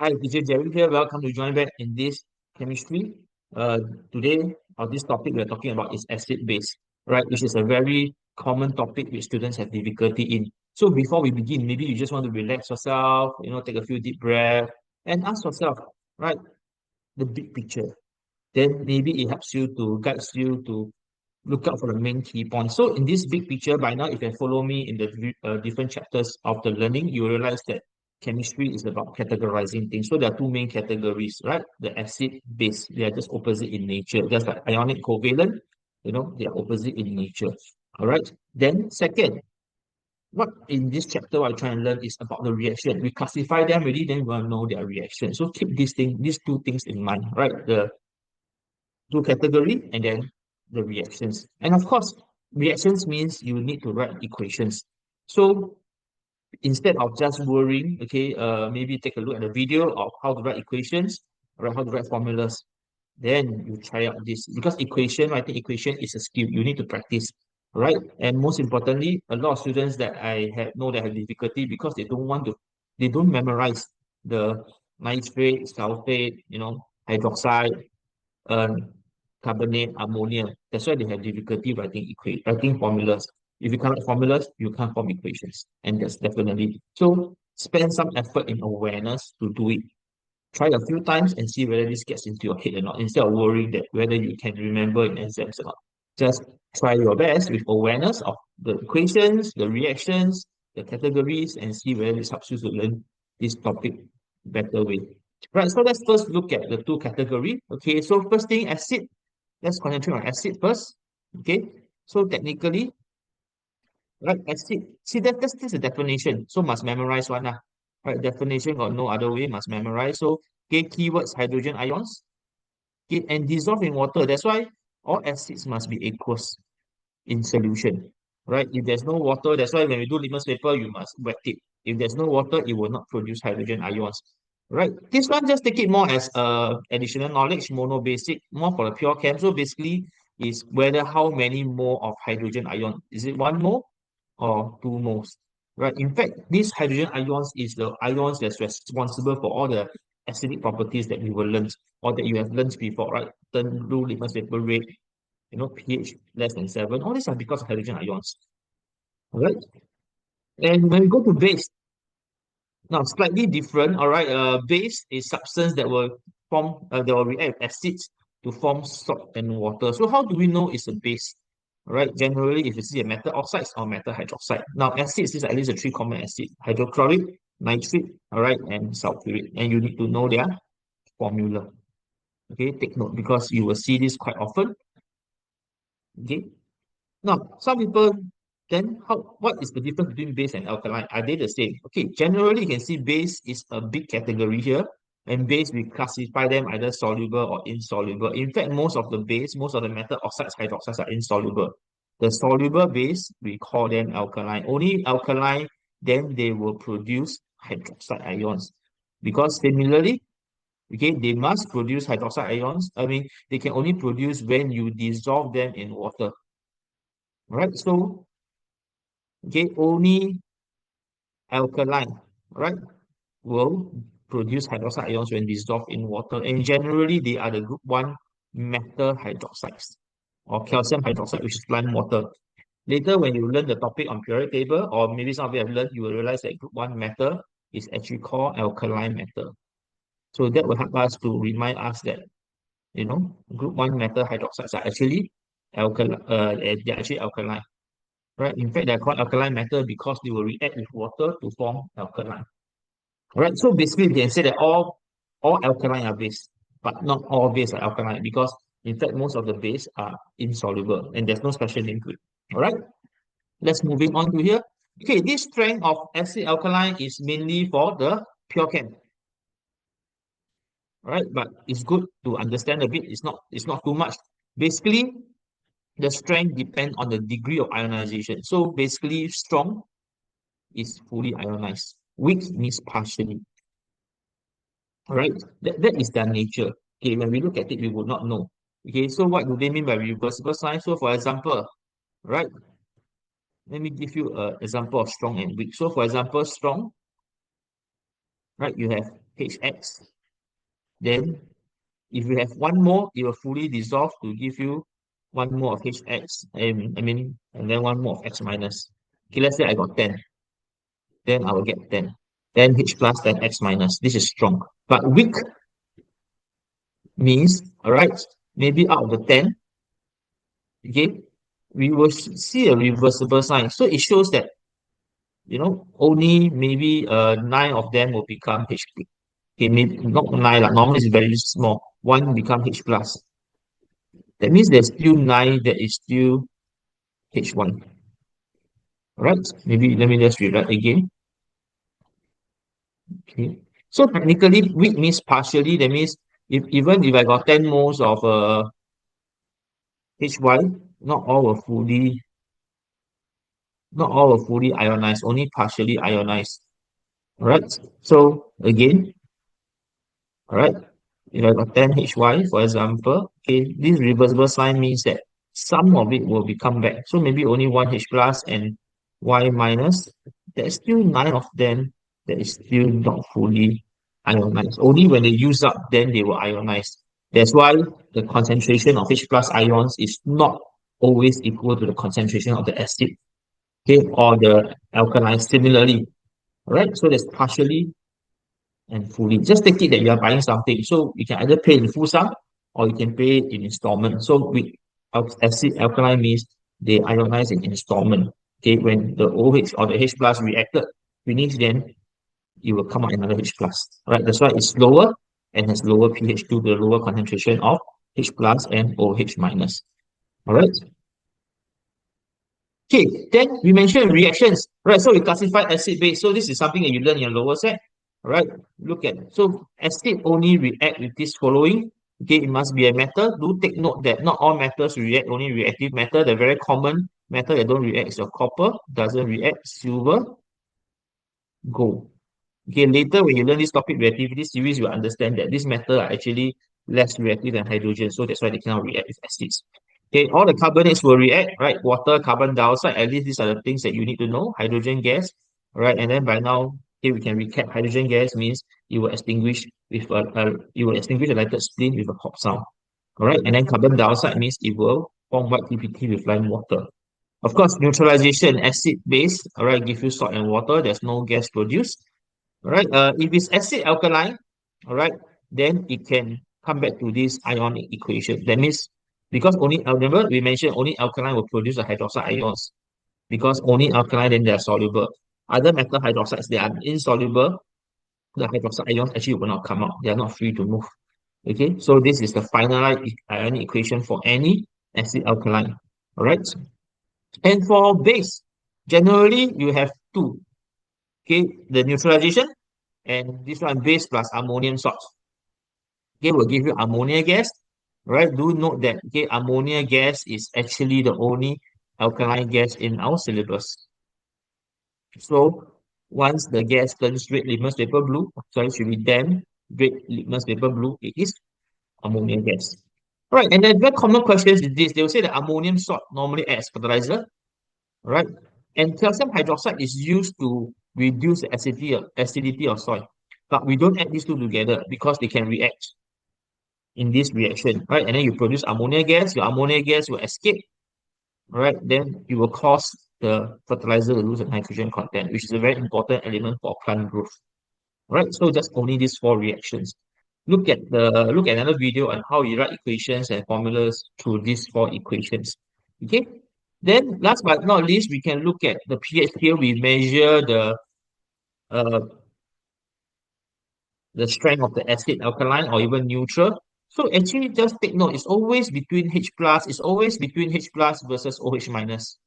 Hi, teacher Jerry here. Welcome to join back in this chemistry. Uh, Today, this topic we're talking about is acid base, right? Which is a very common topic which students have difficulty in. So before we begin, maybe you just want to relax yourself, take a few deep breaths and ask yourself, right, the big picture. Then maybe it helps you to guides you to look out for the main key points. So in this big picture, by now, if you follow me in the different chapters of the learning, you realize that chemistry is about categorizing things. So there are two main categories, right? The acid, base, they are just opposite in nature. Just like ionic covalent, they are opposite in nature. All right. Then second, what in this chapter what I'm trying to learn is about the reaction. We classify them already, then we want to know their reaction. So keep these two things in mind, right? The two category and then the reactions. And of course, reactions means you need to write equations. So instead of just worrying, okay, maybe take a look at the video of how to write equations, right, how to write formulas. Then you try out this because writing equation is a skill. You need to practice, right? And most importantly, a lot of students that I have know that have difficulty because they don't memorize the nitrate, sulfate, hydroxide, um, carbonate, ammonia. That's why they have difficulty writing formulas. If you can't write formulas, you can't form equations. And that's definitely so spend some effort in awareness to do it. Try a few times and see whether this gets into your head or not, instead of worrying that whether you can remember in exams or not. Just try your best with awareness of the equations, the reactions, the categories, and see whether this helps you to learn this topic better way. Right, so let's first look at the two category. Okay, so first thing, acid. Let's concentrate on acid first. Okay, so technically, right, acid. See, that's the definition. So must memorize one. Right, definition got no other way, must memorize. So, okay, keywords, hydrogen ions. Okay, and dissolve in water. That's why all acids must be aqueous in solution. Right, if there's no water, that's why when we do litmus paper, you must wet it. If there's no water, it will not produce hydrogen ions. Right. This one just take it more as additional knowledge, mono basic, more for the pure chem. So basically, is whether how many mole of hydrogen ion is it one mole or two moles, right? In fact, these hydrogen ions is the ions that's responsible for all the acidic properties that you will learn or that you have learned before, right? Turn blue, litmus paper red, pH less than 7. All these are because of hydrogen ions, all right? And when we go to base, now, slightly different, all right. Base is substance that will react with acids to form salt and water. So how do we know it's a base? All right. Generally, if you see a metal oxides or metal hydroxide. Now, acids is at least a three common acid: hydrochloric, nitric, all right, and sulfuric. And you need to know their formula. Okay, take note because you will see this quite often. Okay. Now, some people then what is the difference between base and alkaline? Are they the same? Okay, generally you can see base is a big category here, and base we classify them either soluble or insoluble. In fact, most of the metal oxides, hydroxides are insoluble. The soluble base we call them alkaline. Only alkaline, then they will produce hydroxide ions. Because similarly, okay, they must produce hydroxide ions. I mean, they can only produce when you dissolve them in water. Right? So okay, only alkaline, right, will produce hydroxide ions when dissolved in water. And generally, they are the group 1 metal hydroxides or calcium hydroxide, which is lime water. Later, when you learn the topic on periodic table, or maybe some of you have learned, you will realize that group 1 metal is actually called alkaline metal. So that will help us to remind us that, group 1 metal hydroxides are actually they're actually alkaline. Right? In fact, they're called alkaline metal because they will react with water to form alkaline. Right? So basically, we can say that all alkaline are base, but not all base are alkaline because in fact, most of the base are insoluble and there's no special name to it. All right? Let's moving on to here. Okay, this strength of acid alkaline is mainly for the pure chem. Right? But it's good to understand a bit. It's not too much. Basically, the strength depends on the degree of ionization. So basically, strong is fully ionized. Weak means partially. Right? That is their nature. Okay, when we look at it, we would not know. Okay, so what do they mean by reversible sign? So for example, right? Let me give you an example of strong and weak. So for example, strong, right? You have HX. Then if you have one more, it will fully dissolve to give you one more of HX, and and then one more of X minus. Okay, let's say I got 10, then I will get 10. Then H plus, then X minus. This is strong. But weak means, all right, maybe out of the 10, okay, we will see a reversible sign. So it shows that, only maybe 9 of them will become H. Okay, maybe not 9, like, normally it's very small. One become H plus. That means there's still 9 that is still H1. Right? Maybe let me just rewrite again. Okay. So technically, weak means partially. That means even if I got 10 moles of HY, not all will fully ionized, only partially ionized. Alright. So again, alright, if I got 10 HY, for example, okay, this reversible sign means that some of it will become back. So maybe only one H plus and Y minus. There's still 9 of them that is still not fully ionized. Only when they use up, then they will ionize. That's why the concentration of H plus ions is not always equal to the concentration of the acid, okay, or the alkaline similarly. Alright, so there's partially and fully. Just take it that you are buying something. So you can either pay in full sum or you can pay in installment. So with acid alkaline means they ionize in installment. Okay, when the OH or the H plus reacted finish, then it will come out another H plus. Right, that's why it's lower and has lower pH due to the lower concentration of H plus and OH minus. All right. Okay, then we mentioned reactions, right? So we classify acid base. So this is something that you learn in your lower set, right? Look at, so acid only react with this following. Okay, it must be a metal. Do take note that not all metals react, only reactive metal. The very common metal that don't react is your copper, doesn't react, silver, gold. Okay, later when you learn this topic reactivity series, you will understand that these metals are actually less reactive than hydrogen, so that's why they cannot react with acids. Okay, all the carbonates will react, right? Water, carbon dioxide, at least these are the things that you need to know. Hydrogen gas, right? And then by now, okay, we can recap. Hydrogen gas means you will extinguish with you will extinguish a lighted splint with a pop sound. All right, and then carbon dioxide means it will form white TPT with lime water. Of course, neutralization, acid base, all right, give you salt and water. There's no gas produced. All right, if it's acid alkaline, all right, then it can come back to this ionic equation. That means because only, remember we mentioned only alkaline will produce the hydroxide ions. Because only alkaline, then they are soluble. Other metal hydroxides, they are insoluble. The hydroxide ions actually will not come out. They are not free to move. Okay, so this is the finite ionic equation for any acid alkaline. All right, and for base, generally you have two. Okay, the neutralization and this one base plus ammonium salts. Okay, will give you ammonia gas, right? Do note that, okay, ammonia gas is actually the only alkaline gas in our syllabus. So once the gas turns red litmus paper blue, sorry, should be then red litmus paper blue, it is ammonia gas. Right, and then very common questions is this. They will say that ammonium salt normally acts as fertilizer, right? And calcium hydroxide is used to reduce the acidity of soil. But we don't add these two together because they can react in this reaction, right? And then you produce ammonia gas, your ammonia gas will escape, right? Then you will cause the fertilizer to lose the nitrogen content, which is a very important element for plant growth, right? So just only these four reactions. Look at another video on how you write equations and formulas through these four equations. Okay. Then last but not least, we can look at the pH scale. We measure uh, the strength of the acid, alkaline, or even neutral. So actually, just take note, it's always between H plus, it's always between H plus versus OH minus,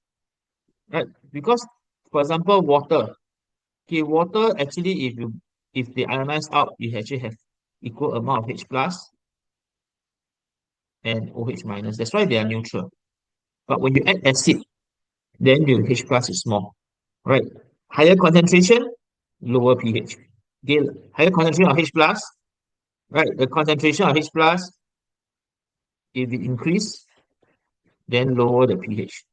right? Because, for example, water. Okay, water actually, if they ionize out, you actually have equal amount of H plus and OH minus. That's why they are neutral. But when you add acid, then the H plus is small, right? Higher concentration, lower pH. Okay, higher concentration of H plus, right? The concentration of H plus, if it increase, then lower the pH.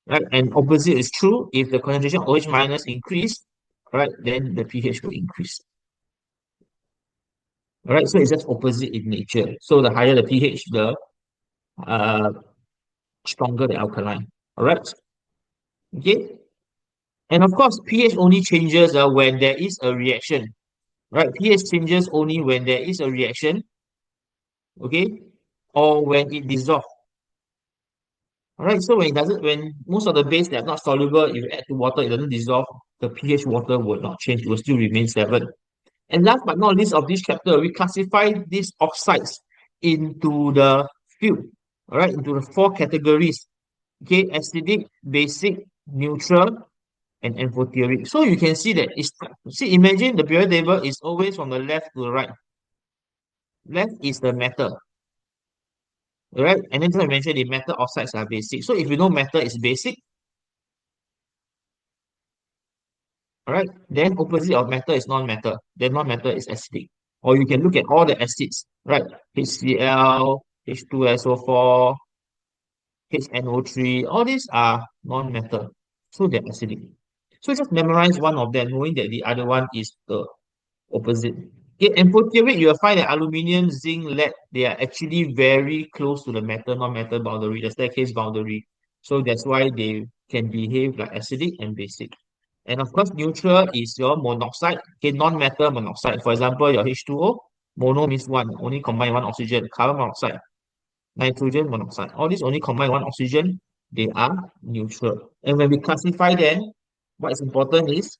Right? And opposite is true. If the concentration of OH minus increase, right, then the pH will increase. All right, so it's just opposite in nature. So the higher the pH, the uh, stronger the alkaline. All right, okay. And of course, pH only changes when there is a reaction. Right, pH changes only when there is a reaction, okay, or when it dissolves. All right, so when it doesn't, when most of the base that are not soluble, if you add to water, it doesn't dissolve, the pH water will not change, it will still remain 7. And last but not least of this chapter, we classify these oxides into the few, all right, into the four categories. Okay, acidic, basic, neutral, and amphoteric. So you can see that it's see, imagine the periodic table is always from the left to the right. Left is the metal, all right, and then just like I mentioned, the metal oxides are basic. So if you know metal is basic, all right, then opposite of metal is non-metal. Then non-metal is acidic. Or you can look at all the acids, right? HCl, H2SO4, HNO3, all these are non-metal. So they're acidic. So just memorize one of them, knowing that the other one is the opposite. Okay, amphoteric, you will find that aluminium, zinc, lead, they are actually very close to the metal, non-metal boundary, the staircase boundary. So that's why they can behave like acidic and basic. And of course, neutral is your monoxide, okay, non-metal monoxide. For example, your H2O, mono means one, only combine one oxygen, carbon monoxide, nitrogen monoxide. All these only combine one oxygen, they are neutral. And when we classify them, what is important is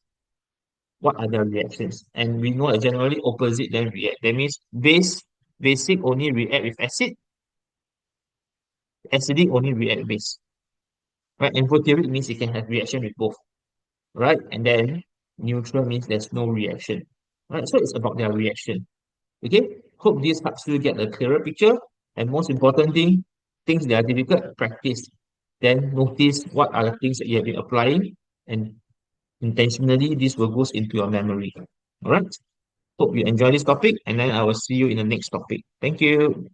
what are the reactions? And we know that generally opposite then react. That means basic only react with acid, acidic only react with base. Right? Amphoteric means it can have reaction with both. Right? And then neutral means there's no reaction. Right? So it's about their reaction. Okay? Hope this helps you get a clearer picture. And most important thing, things that are difficult, practice. Then notice what are the things that you have been applying, and intentionally this will goes into your memory. All right. Hope you enjoy this topic, and then I will see you in the next topic. Thank you.